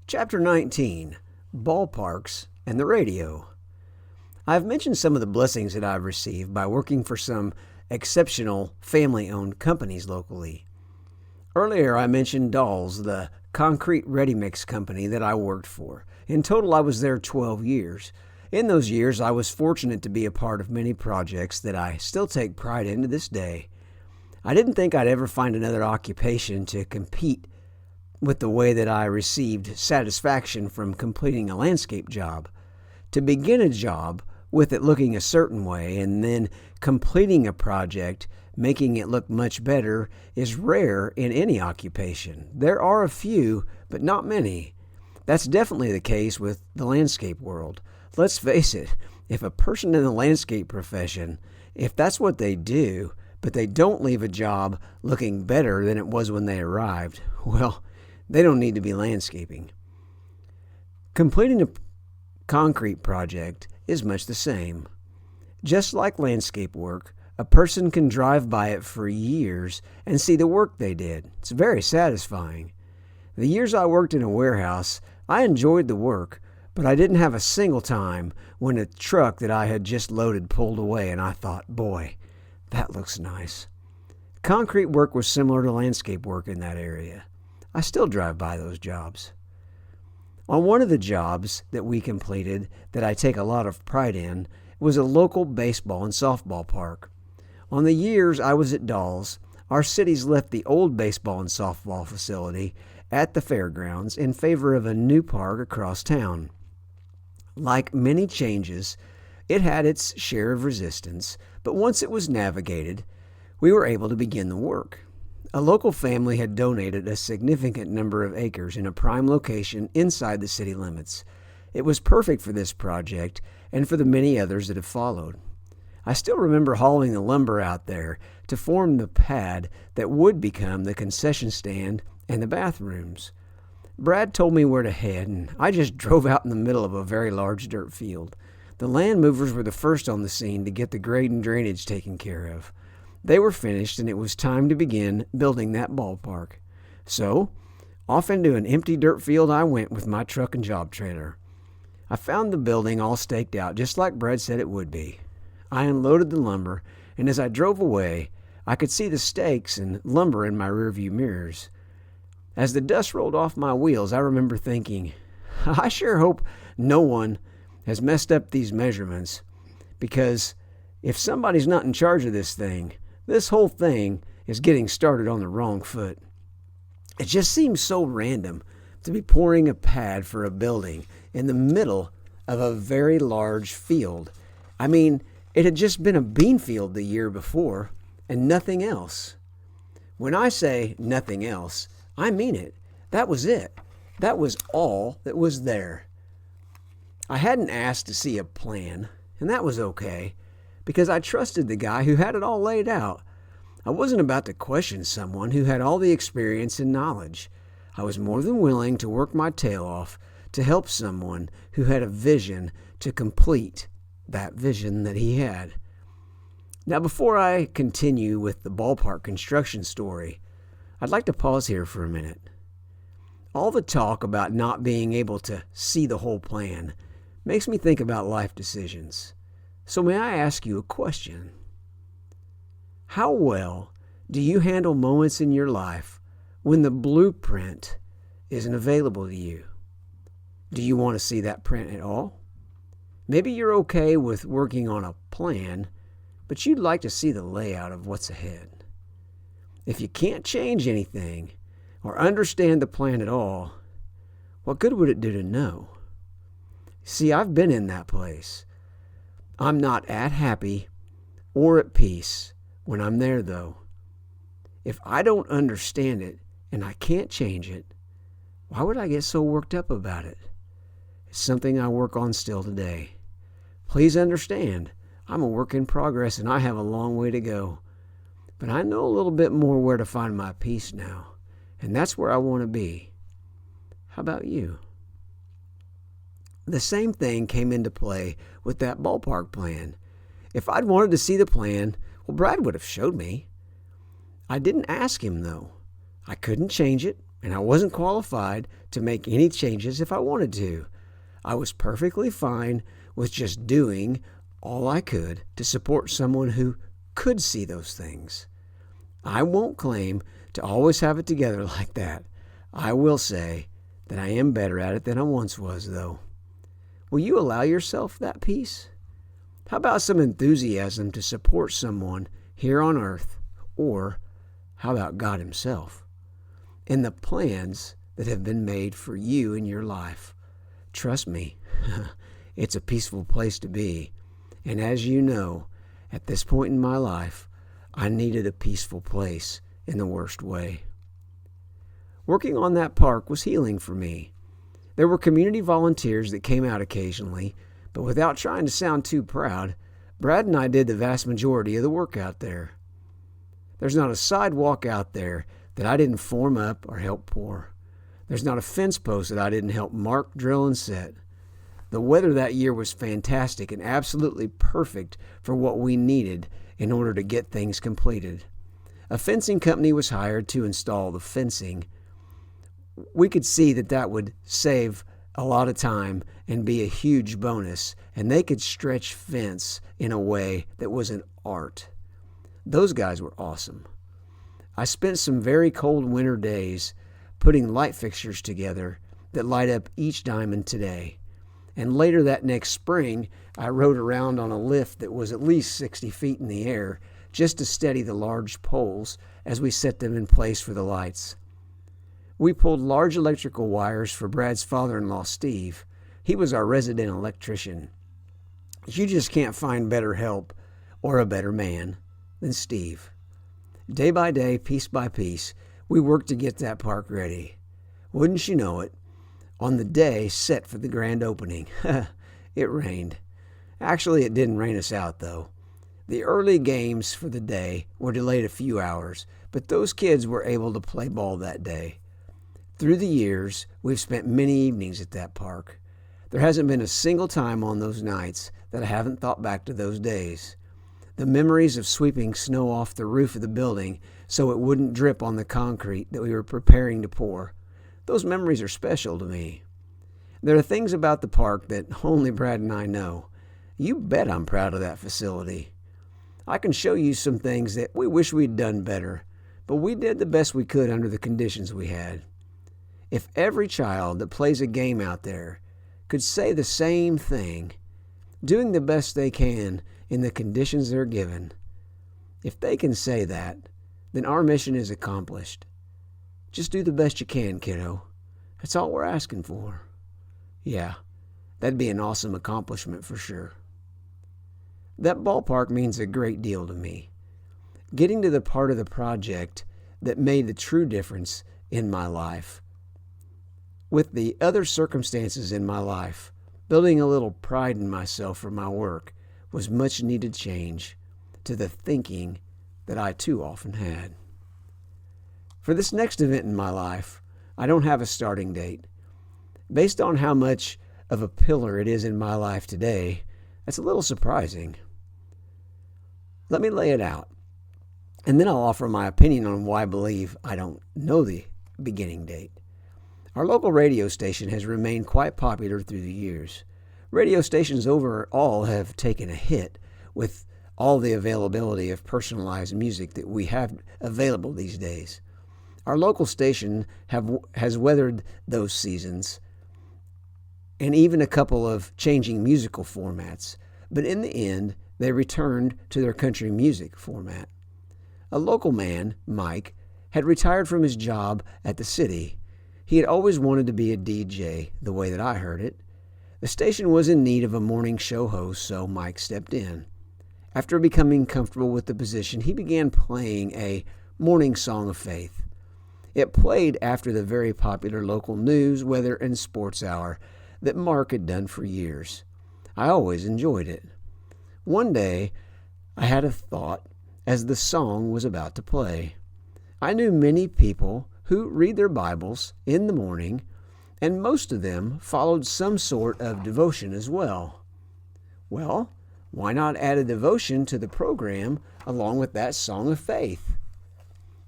Chapter 19, Ballparks and the Radio. I've mentioned some of the blessings that I've received by working for some exceptional family-owned companies locally. Earlier I mentioned Dolls, the concrete ready-mix company that I worked for. In total I was there 12 years. In those years I was fortunate to be a part of many projects that I still take pride in to this day. I didn't think I'd ever find another occupation to compete with the way that I received satisfaction from completing a landscape job. To begin a job with it looking a certain way and then completing a project making it look much better is rare in any occupation. There are a few, but not many. That's definitely the case with the landscape world. Let's face it, if a person in the landscape profession, if that's what they do, but they don't leave a job looking better than it was when they arrived, well, they don't need to be landscaping. Completing a concrete project is much the same. Just like landscape work, a person can drive by it for years and see the work they did. It's very satisfying. The years I worked in a warehouse, I enjoyed the work, but I didn't have a single time when a truck that I had just loaded pulled away and I thought, boy, that looks nice. Concrete work was similar to landscape work in that area. I still drive by those jobs. On one of the jobs that we completed that I take a lot of pride in was a local baseball and softball park. On the years I was at Dolls, our cities left the old baseball and softball facility at the fairgrounds in favor of a new park across town. Like many changes, it had its share of resistance, but once it was navigated, we were able to begin the work. A local family had donated a significant number of acres in a prime location inside the city limits. It was perfect for this project and for the many others that have followed. I still remember hauling the lumber out there to form the pad that would become the concession stand and the bathrooms. Brad told me where to head, and I just drove out in the middle of a very large dirt field. The land movers were the first on the scene to get the grade and drainage taken care of. They were finished, and it was time to begin building that ballpark. So, off into an empty dirt field I went with my truck and job trailer. I found the building all staked out, just like Brad said it would be. I unloaded the lumber, and as I drove away, I could see the stakes and lumber in my rearview mirrors. As the dust rolled off my wheels, I remember thinking, I sure hope no one has messed up these measurements, because if somebody's not in charge of this whole thing is getting started on the wrong foot. It just seems so random to be pouring a pad for a building in the middle of a very large field. I mean, it had just been a bean field the year before and nothing else. When I say nothing else, I mean it. That was it. That was all that was there. I hadn't asked to see a plan, and that was okay, because I trusted the guy who had it all laid out. I wasn't about to question someone who had all the experience and knowledge. I was more than willing to work my tail off to help someone who had a vision to complete that vision that he had. Now, before I continue with the ballpark construction story, I'd like to pause here for a minute. All the talk about not being able to see the whole plan makes me think about life decisions. So may I ask you a question? How well do you handle moments in your life when the blueprint isn't available to you? Do you want to see that print at all? Maybe you're okay with working on a plan, but you'd like to see the layout of what's ahead. If you can't change anything or understand the plan at all, what good would it do to know? See, I've been in that place. I'm not at happy or at peace when I'm there, though. If I don't understand it and I can't change it, why would I get so worked up about it? It's something I work on still today. Please understand, I'm a work in progress and I have a long way to go. But I know a little bit more where to find my peace now, and that's where I want to be. How about you? The same thing came into play with that ballpark plan. If I'd wanted to see the plan, well, Brad would have showed me. I didn't ask him, though. I couldn't change it, and I wasn't qualified to make any changes if I wanted to. I was perfectly fine with just doing all I could to support someone who could see those things. I won't claim to always have it together like that. I will say that I am better at it than I once was, though. Will you allow yourself that peace? How about some enthusiasm to support someone here on earth, or how about God Himself, and the plans that have been made for you in your life? Trust me, it's a peaceful place to be. And as you know, at this point in my life, I needed a peaceful place in the worst way. Working on that park was healing for me. There were community volunteers that came out occasionally, but without trying to sound too proud, Brad and I did the vast majority of the work out there. There's not a sidewalk out there that I didn't form up or help pour. There's not a fence post that I didn't help mark, drill, and set. The weather that year was fantastic and absolutely perfect for what we needed in order to get things completed. A fencing company was hired to install the fencing. We could see that would save a lot of time and be a huge bonus, and they could stretch fence in a way that was an art. Those guys were awesome. I spent some very cold winter days putting light fixtures together that light up each diamond today. And later that next spring, I rode around on a lift that was at least 60 feet in the air just to steady the large poles as we set them in place for the lights. We pulled large electrical wires for Brad's father-in-law, Steve. He was our resident electrician. You just can't find better help or a better man than Steve. Day by day, piece by piece, we worked to get that park ready. Wouldn't you know it, on the day set for the grand opening, it rained. Actually, it didn't rain us out, though. The early games for the day were delayed a few hours, but those kids were able to play ball that day. Through the years, we've spent many evenings at that park. There hasn't been a single time on those nights that I haven't thought back to those days. The memories of sweeping snow off the roof of the building so it wouldn't drip on the concrete that we were preparing to pour. Those memories are special to me. There are things about the park that only Brad and I know. You bet I'm proud of that facility. I can show you some things that we wish we'd done better, but we did the best we could under the conditions we had. If every child that plays a game out there could say the same thing, doing the best they can in the conditions they're given, if they can say that, then our mission is accomplished. Just do the best you can, kiddo. That's all we're asking for. Yeah, that'd be an awesome accomplishment for sure. That ballpark means a great deal to me. Getting to the part of the project that made the true difference in my life. With the other circumstances in my life, building a little pride in myself for my work was much needed change to the thinking that I too often had. For this next event in my life, I don't have a starting date. Based on how much of a pillar it is in my life today, that's a little surprising. Let me lay it out, and then I'll offer my opinion on why I believe I don't know the beginning date. Our local radio station has remained quite popular through the years. Radio stations overall have taken a hit with all the availability of personalized music that we have available these days. Our local station has weathered those seasons and even a couple of changing musical formats, but in the end, they returned to their country music format. A local man, Mike, had retired from his job at the city. He had always wanted to be a DJ, the way that I heard it. The station was in need of a morning show host, so Mike stepped in. After becoming comfortable with the position, he began playing a morning song of faith. It played after the very popular local news, weather, and sports hour that Mark had done for years. I always enjoyed it. One day, I had a thought as the song was about to play. I knew many people who read their Bibles in the morning, and most of them followed some sort of devotion as well. Well, why not add a devotion to the program along with that song of faith?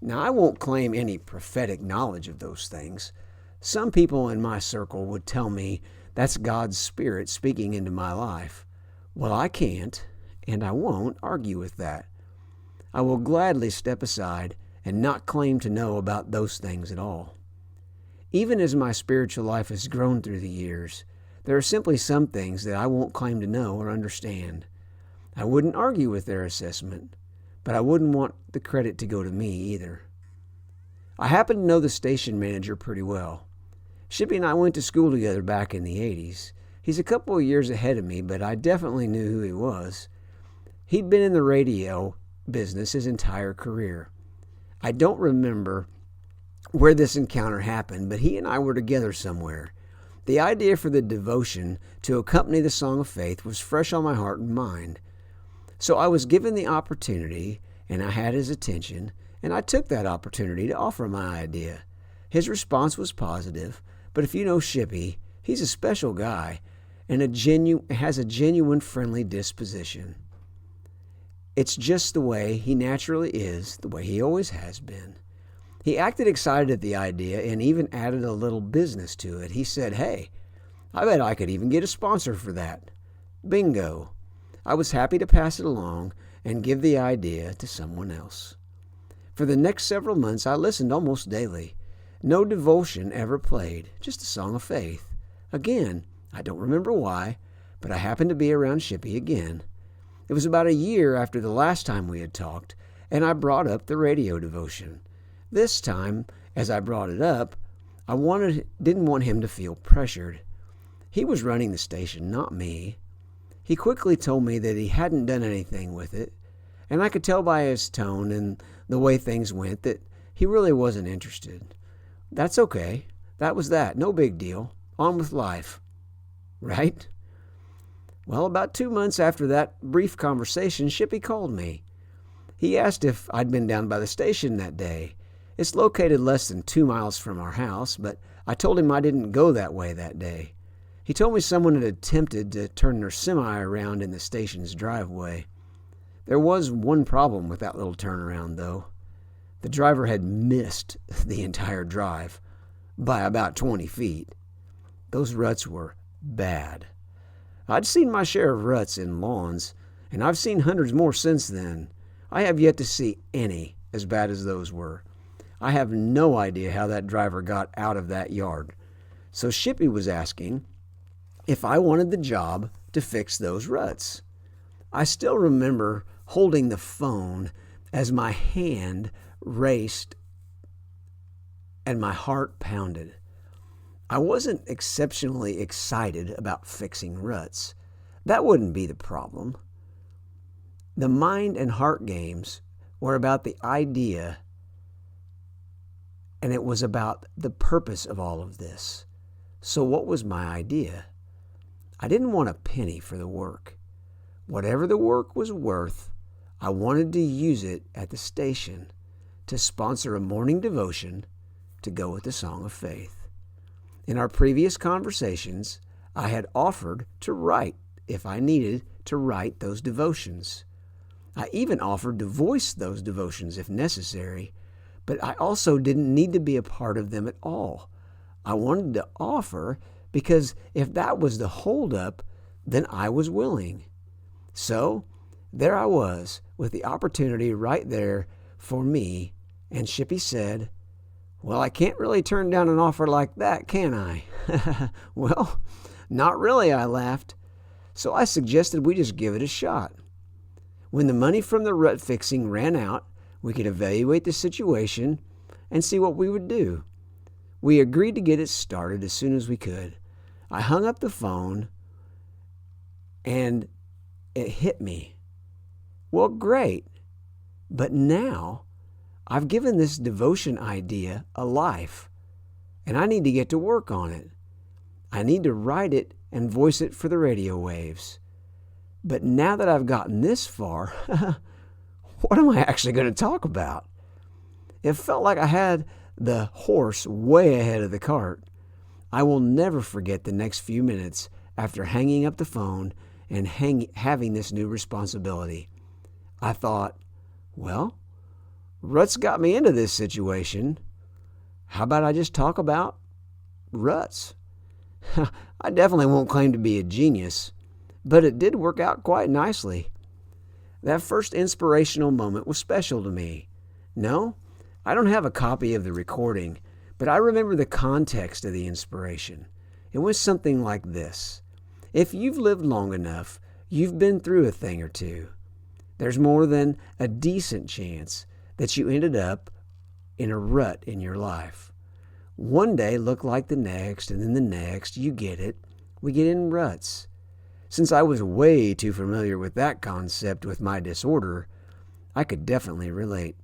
Now, I won't claim any prophetic knowledge of those things. Some people in my circle would tell me that's God's Spirit speaking into my life. Well, I can't, and I won't argue with that. I will gladly step aside and not claim to know about those things at all. Even as my spiritual life has grown through the years, there are simply some things that I won't claim to know or understand. I wouldn't argue with their assessment, but I wouldn't want the credit to go to me either. I happen to know the station manager pretty well. Shippy and I went to school together back in the 80s. He's a couple of years ahead of me, but I definitely knew who he was. He'd been in the radio business his entire career. I don't remember where this encounter happened, but he and I were together somewhere. The idea for the devotion to accompany the Song of Faith was fresh on my heart and mind. So I was given the opportunity, and I had his attention, and I took that opportunity to offer my idea. His response was positive, but if you know Shippy, he's a special guy and has a genuine friendly disposition. It's just the way he naturally is, the way he always has been. He acted excited at the idea and even added a little business to it. He said, "Hey, I bet I could even get a sponsor for that." Bingo. I was happy to pass it along and give the idea to someone else. For the next several months, I listened almost daily. No devotion ever played, just a song of faith. Again, I don't remember why, but I happened to be around Shippy again. It was about a year after the last time we had talked, and I brought up the radio devotion. This time, as I brought it up, I didn't want him to feel pressured. He was running the station, not me. He quickly told me that he hadn't done anything with it, and I could tell by his tone and the way things went that he really wasn't interested. That's okay. That was that. No big deal. On with life. Right? Well, about 2 months after that brief conversation, Shippy called me. He asked if I'd been down by the station that day. It's located less than 2 miles from our house, but I told him I didn't go that way that day. He told me someone had attempted to turn their semi around in the station's driveway. There was one problem with that little turnaround, though. The driver had missed the entire drive by about 20 feet. Those ruts were bad. I'd seen my share of ruts in lawns, and I've seen hundreds more since then. I have yet to see any as bad as those were. I have no idea how that driver got out of that yard. So Shippy was asking if I wanted the job to fix those ruts. I still remember holding the phone as my hand raced and my heart pounded. I wasn't exceptionally excited about fixing ruts. That wouldn't be the problem. The mind and heart games were about the idea, and it was about the purpose of all of this. So what was my idea? I didn't want a penny for the work. Whatever the work was worth, I wanted to use it at the station to sponsor a morning devotion to go with the Song of Faith. In our previous conversations, I had offered to write if I needed to write those devotions. I even offered to voice those devotions if necessary, but I also didn't need to be a part of them at all. I wanted to offer because if that was the holdup, then I was willing. So there I was with the opportunity right there for me, and Shippy said, "Well, I can't really turn down an offer like that, can I?" "Well, not really," I laughed. So I suggested we just give it a shot. When the money from the rut fixing ran out, we could evaluate the situation and see what we would do. We agreed to get it started as soon as we could. I hung up the phone, and it hit me. Well, great. But now I've given this devotion idea a life, and I need to get to work on it. I need to write it and voice it for the radio waves. But now that I've gotten this far, what am I actually going to talk about? It felt like I had the horse way ahead of the cart. I will never forget the next few minutes after hanging up the phone and having this new responsibility. I thought, well, ruts got me into this situation. How about I just talk about ruts? I definitely won't claim to be a genius, but it did work out quite nicely. That first inspirational moment was special to me. No, I don't have a copy of the recording, but I remember the context of the inspiration. It was something like this. If you've lived long enough, you've been through a thing or two. There's more than a decent chance that you ended up in a rut in your life. One day looked like the next, and then the next. You get it. We get in ruts. Since I was way too familiar with that concept with my disorder, I could definitely relate.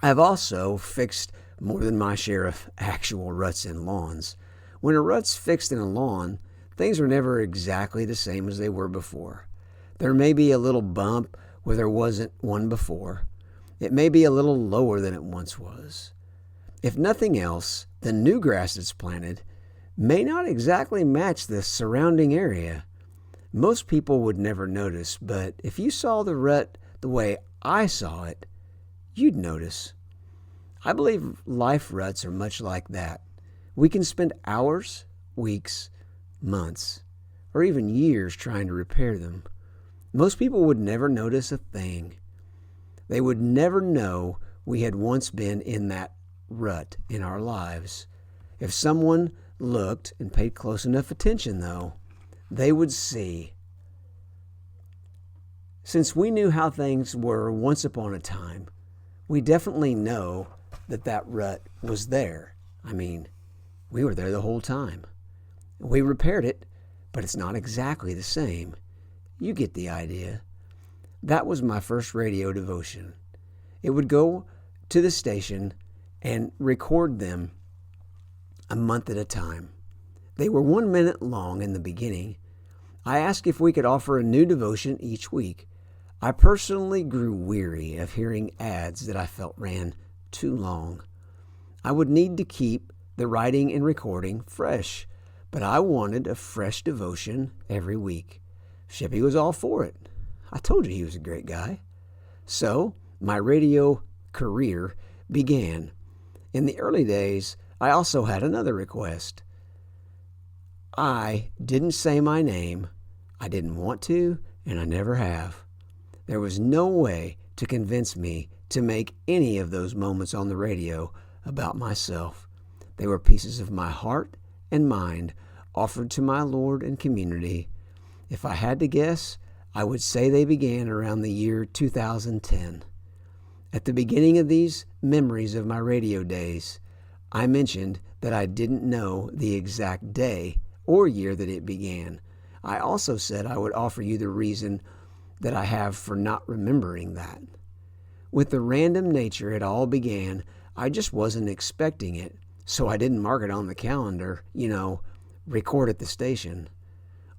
I've also fixed more than my share of actual ruts in lawns. When a rut's fixed in a lawn, things are never exactly the same as they were before. There may be a little bump where there wasn't one before. It may be a little lower than it once was. If nothing else, the new grass that's planted may not exactly match the surrounding area. Most people would never notice, but if you saw the rut the way I saw it, you'd notice. I believe life ruts are much like that. We can spend hours, weeks, months, or even years trying to repair them. Most people would never notice a thing. They would never know we had once been in that rut in our lives. If someone looked and paid close enough attention, though, they would see. Since we knew how things were once upon a time, we definitely know that rut was there. I mean, we were there the whole time. We repaired it, but it's not exactly the same. You get the idea. That was my first radio devotion. It would go to the station and record them a month at a time. They were 1 minute long in the beginning. I asked if we could offer a new devotion each week. I personally grew weary of hearing ads that I felt ran too long. I would need to keep the writing and recording fresh, but I wanted a fresh devotion every week. Shippy was all for it. I told you he was a great guy. So, my radio career began. In the early days, I also had another request. I didn't say my name. I didn't want to, and I never have. There was no way to convince me to make any of those moments on the radio about myself. They were pieces of my heart and mind offered to my Lord and community. If I had to guess, I would say they began around the year 2010. At the beginning of these memories of my radio days, I mentioned that I didn't know the exact day or year that it began. I also said I would offer you the reason that I have for not remembering that. With the random nature it all began, I just wasn't expecting it, so I didn't mark it on the calendar, record at the station.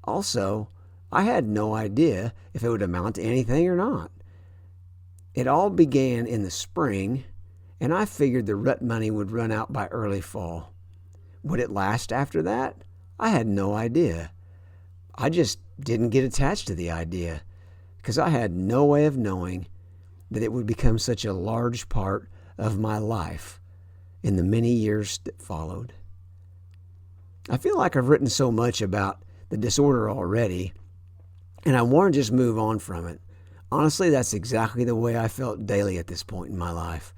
Also, I had no idea if it would amount to anything or not. It all began in the spring, and I figured the rut money would run out by early fall. Would it last after that? I had no idea. I just didn't get attached to the idea, because I had no way of knowing that it would become such a large part of my life in the many years that followed. I feel like I've written so much about the disorder already, and I want to just move on from it. Honestly, that's exactly the way I felt daily at this point in my life.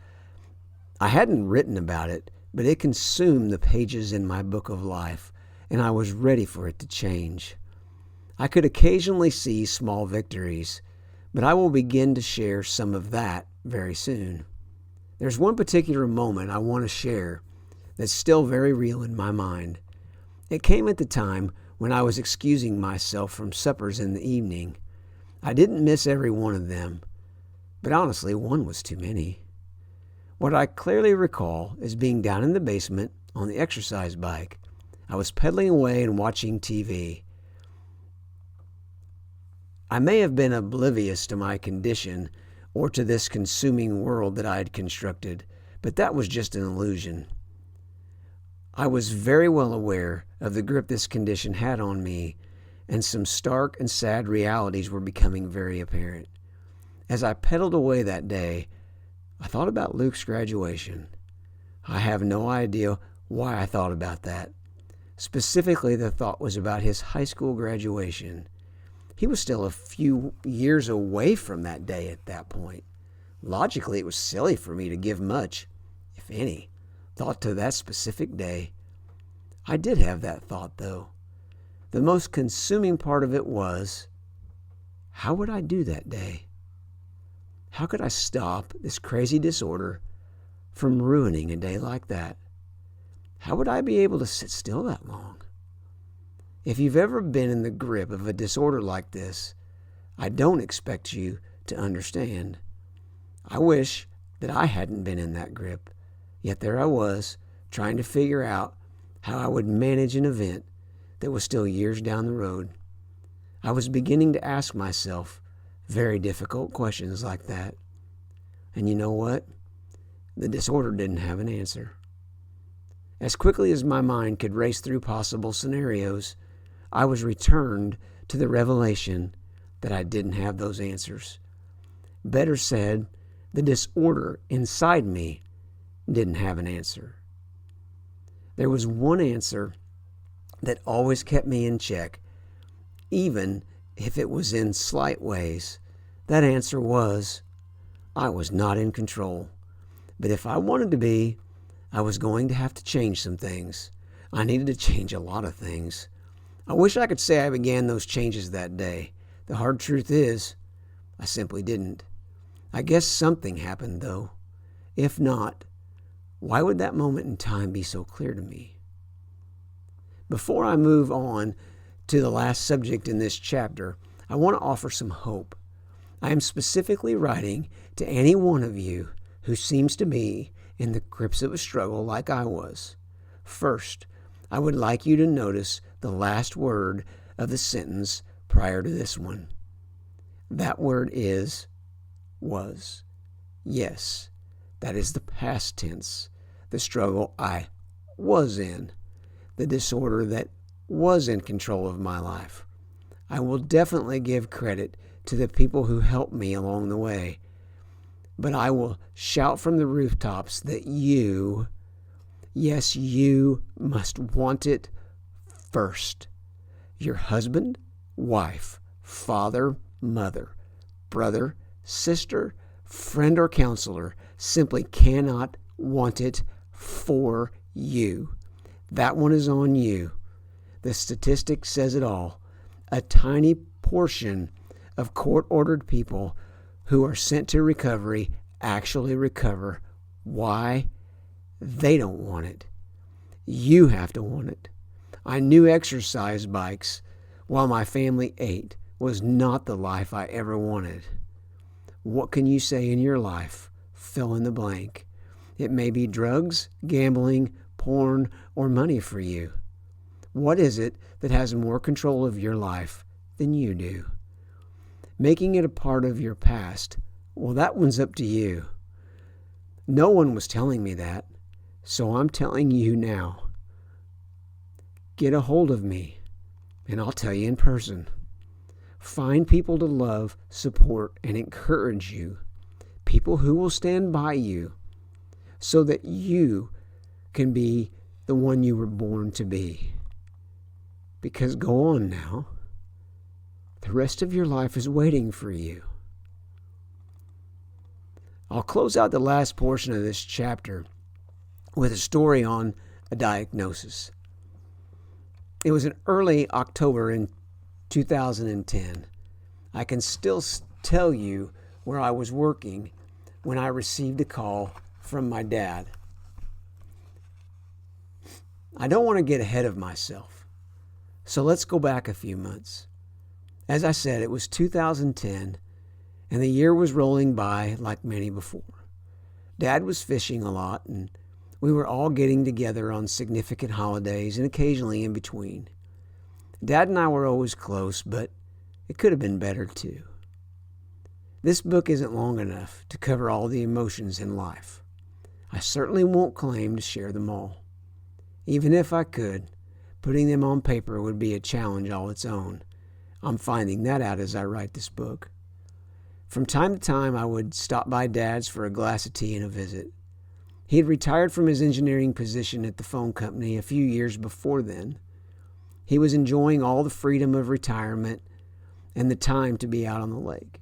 I hadn't written about it, but it consumed the pages in my book of life, and I was ready for it to change. I could occasionally see small victories, but I will begin to share some of that very soon. There's one particular moment I want to share that's still very real in my mind. It came at the time when I was excusing myself from suppers in the evening. I didn't miss every one of them, but honestly, one was too many. What I clearly recall is being down in the basement on the exercise bike. I was pedaling away and watching TV. I may have been oblivious to my condition or to this consuming world that I had constructed, but that was just an illusion. I was very well aware of the grip this condition had on me, and some stark and sad realities were becoming very apparent. As I pedaled away that day, I thought about Luke's graduation. I have no idea why I thought about that. Specifically, the thought was about his high school graduation. He was still a few years away from that day at that point. Logically, it was silly for me to give much, if any, thought to that specific day. I did have that thought, though. The most consuming part of it was, how would I do that day? How could I stop this crazy disorder from ruining a day like that? How would I be able to sit still that long? If you've ever been in the grip of a disorder like this, I don't expect you to understand. I wish that I hadn't been in that grip, yet there I was, trying to figure out how I would manage an event that was still years down the road. I was beginning to ask myself very difficult questions like that. And you know what? The disorder didn't have an answer. As quickly as my mind could race through possible scenarios, I was returned to the revelation that I didn't have those answers. Better said, the disorder inside me didn't have an answer. There was one answer that always kept me in check, even if it was in slight ways. That answer was, I was not in control. But if I wanted to be, I was going to have to change some things. I needed to change a lot of things. I wish I could say I began those changes that day. The hard truth is, I simply didn't. I guess something happened, though. If not, why would that moment in time be so clear to me? Before I move on to the last subject in this chapter, I want to offer some hope. I am specifically writing to any one of you who seems to be in the grips of a struggle like I was. First, I would like you to notice the last word of the sentence prior to this one. That word is was. Yes, that is the past tense. The struggle I was in. The disorder that was in control of my life. I will definitely give credit to the people who helped me along the way. But I will shout from the rooftops that you, yes, you must want it first. Your husband, wife, father, mother, brother, sister, friend, or counselor simply cannot want it for you. That one is on you. The statistic says it all. A tiny portion of court-ordered people who are sent to recovery actually recover. Why? They don't want it. You have to want it. I knew exercise bikes while my family ate was not the life I ever wanted. What can you say in your life? Fill in the blank. It may be drugs, gambling, porn, or money for you. What is it that has more control of your life than you do? Making it a part of your past, well, that one's up to you. No one was telling me that, so I'm telling you now. Get a hold of me, and I'll tell you in person. Find people to love, support, and encourage you. People who will stand by you so that you can be the one you were born to be. Because go on now. The rest of your life is waiting for you. I'll close out the last portion of this chapter with a story on a diagnosis. It was in early October in 2010. I can still tell you where I was working when I received a call from my dad. I don't want to get ahead of myself, so let's go back a few months. As I said, it was 2010, and the year was rolling by like many before. Dad was fishing a lot, and we were all getting together on significant holidays and occasionally in between. Dad and I were always close, but it could have been better too. This book isn't long enough to cover all the emotions in life. I certainly won't claim to share them all. Even if I could, putting them on paper would be a challenge all its own. I'm finding that out as I write this book. From time to time, I would stop by Dad's for a glass of tea and a visit. He had retired from his engineering position at the phone company a few years before then. He was enjoying all the freedom of retirement and the time to be out on the lake.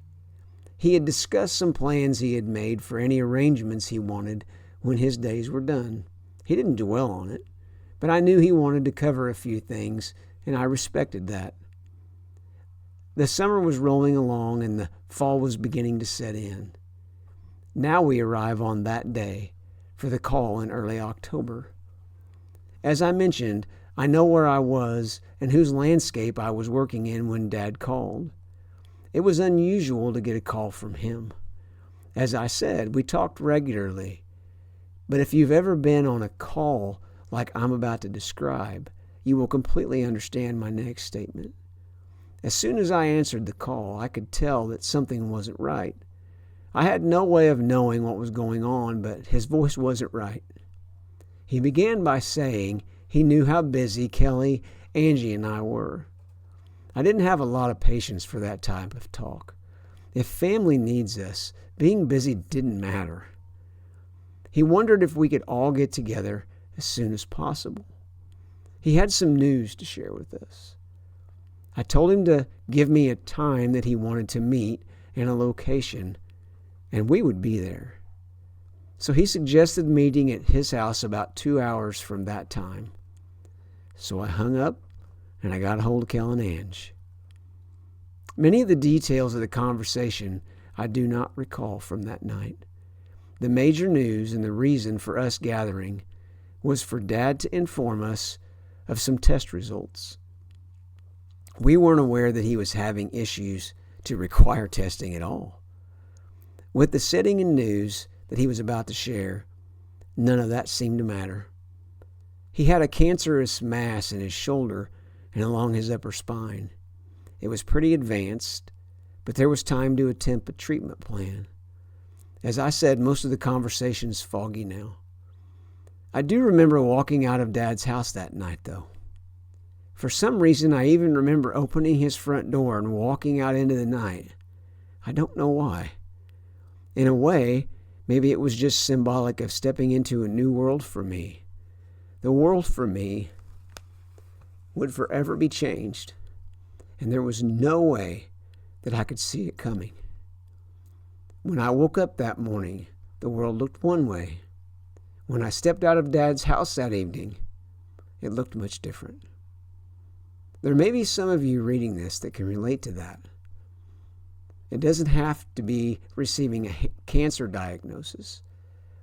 He had discussed some plans he had made for any arrangements he wanted when his days were done. He didn't dwell on it, but I knew he wanted to cover a few things, and I respected that. The summer was rolling along, and the fall was beginning to set in. Now we arrive on that day for the call in early October. As I mentioned, I know where I was and whose landscape I was working in when Dad called. It was unusual to get a call from him. As I said, we talked regularly. But if you've ever been on a call like I'm about to describe, you will completely understand my next statement. As soon as I answered the call, I could tell that something wasn't right. I had no way of knowing what was going on, but his voice wasn't right. He began by saying he knew how busy Kelly, Angie, and I were. I didn't have a lot of patience for that type of talk. If family needs us, being busy didn't matter. He wondered if we could all get together as soon as possible. He had some news to share with us. I told him to give me a time that he wanted to meet and a location, and we would be there. So he suggested meeting at his house about 2 hours from that time. So I hung up and I got a hold of Kel and Ange. Many of the details of the conversation I do not recall from that night. The major news and the reason for us gathering was for Dad to inform us of some test results. We weren't aware that he was having issues to require testing at all. With the setting and news that he was about to share, none of that seemed to matter. He had a cancerous mass in his shoulder and along his upper spine. It was pretty advanced, but there was time to attempt a treatment plan. As I said, most of the conversation's foggy now. I do remember walking out of Dad's house that night, though. For some reason, I even remember opening his front door and walking out into the night. I don't know why. In a way, maybe it was just symbolic of stepping into a new world for me. The world for me would forever be changed, and there was no way that I could see it coming. When I woke up that morning, the world looked one way. When I stepped out of Dad's house that evening, it looked much different. There may be some of you reading this that can relate to that. It doesn't have to be receiving a cancer diagnosis.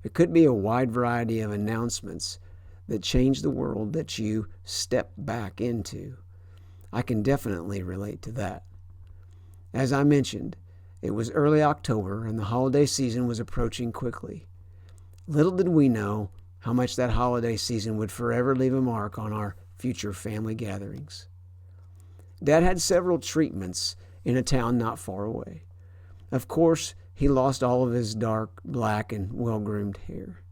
It could be a wide variety of announcements that change the world that you step back into. I can definitely relate to that. As I mentioned, it was early October and the holiday season was approaching quickly. Little did we know how much that holiday season would forever leave a mark on our future family gatherings. Dad had several treatments in a town not far away. Of course, he lost all of his dark, black, and well-groomed hair.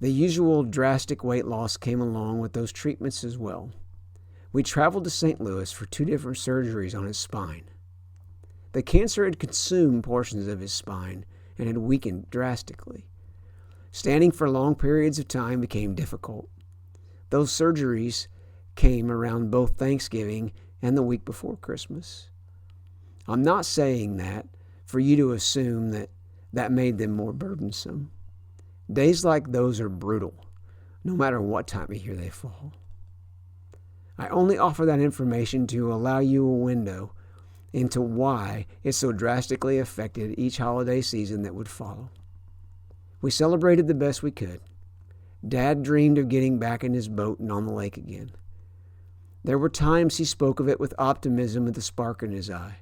The usual drastic weight loss came along with those treatments as well. We traveled to St. Louis for 2 different surgeries on his spine. The cancer had consumed portions of his spine and had weakened drastically. Standing for long periods of time became difficult. Those surgeries came around both Thanksgiving and the week before Christmas. I'm not saying that for you to assume that made them more burdensome. Days like those are brutal, no matter what time of year they fall. I only offer that information to allow you a window into why it so drastically affected each holiday season that would follow. We celebrated the best we could. Dad dreamed of getting back in his boat and on the lake again. There were times he spoke of it with optimism with a spark in his eye.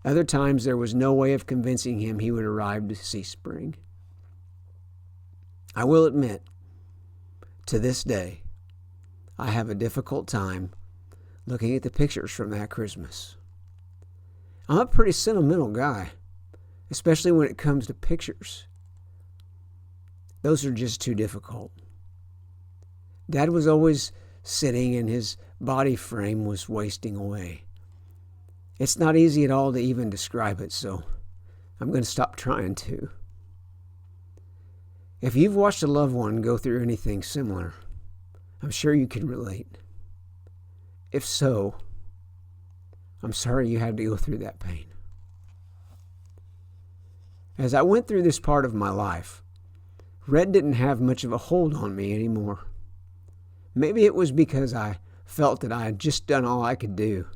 Other times there was no way of convincing him he would arrive to see spring. I will admit, to this day, I have a difficult time looking at the pictures from that Christmas. I'm a pretty sentimental guy, especially when it comes to pictures. Those are just too difficult. Dad was always sitting and his body frame was wasting away. It's not easy at all to even describe it, so I'm going to stop trying to. If you've watched a loved one go through anything similar, I'm sure you can relate. If so, I'm sorry you had to go through that pain. As I went through this part of my life, red didn't have much of a hold on me anymore. Maybe it was because I felt that I had just done all I could do.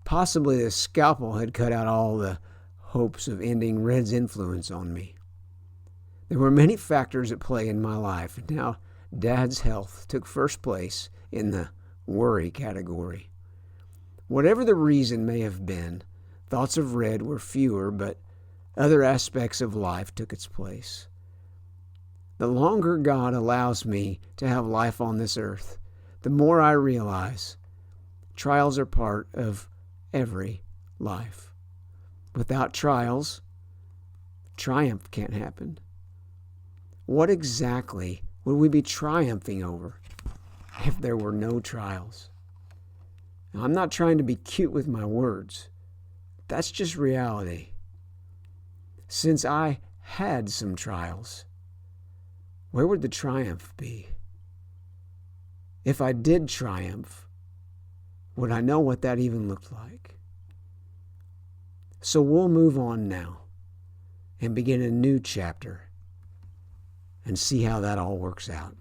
Possibly the scalpel had cut out all the hopes of ending red's influence on me. There were many factors at play in my life, and now Dad's health took first place in the worry category. Whatever the reason may have been, thoughts of red were fewer, but other aspects of life took its place. The longer God allows me to have life on this earth, the more I realize trials are part of every life. Without trials, triumph can't happen. What exactly would we be triumphing over if there were no trials? Now, I'm not trying to be cute with my words. That's just reality. Since I had some trials, where would the triumph be? If I did triumph, would I know what that even looked like? So we'll move on now and begin a new chapter and see how that all works out.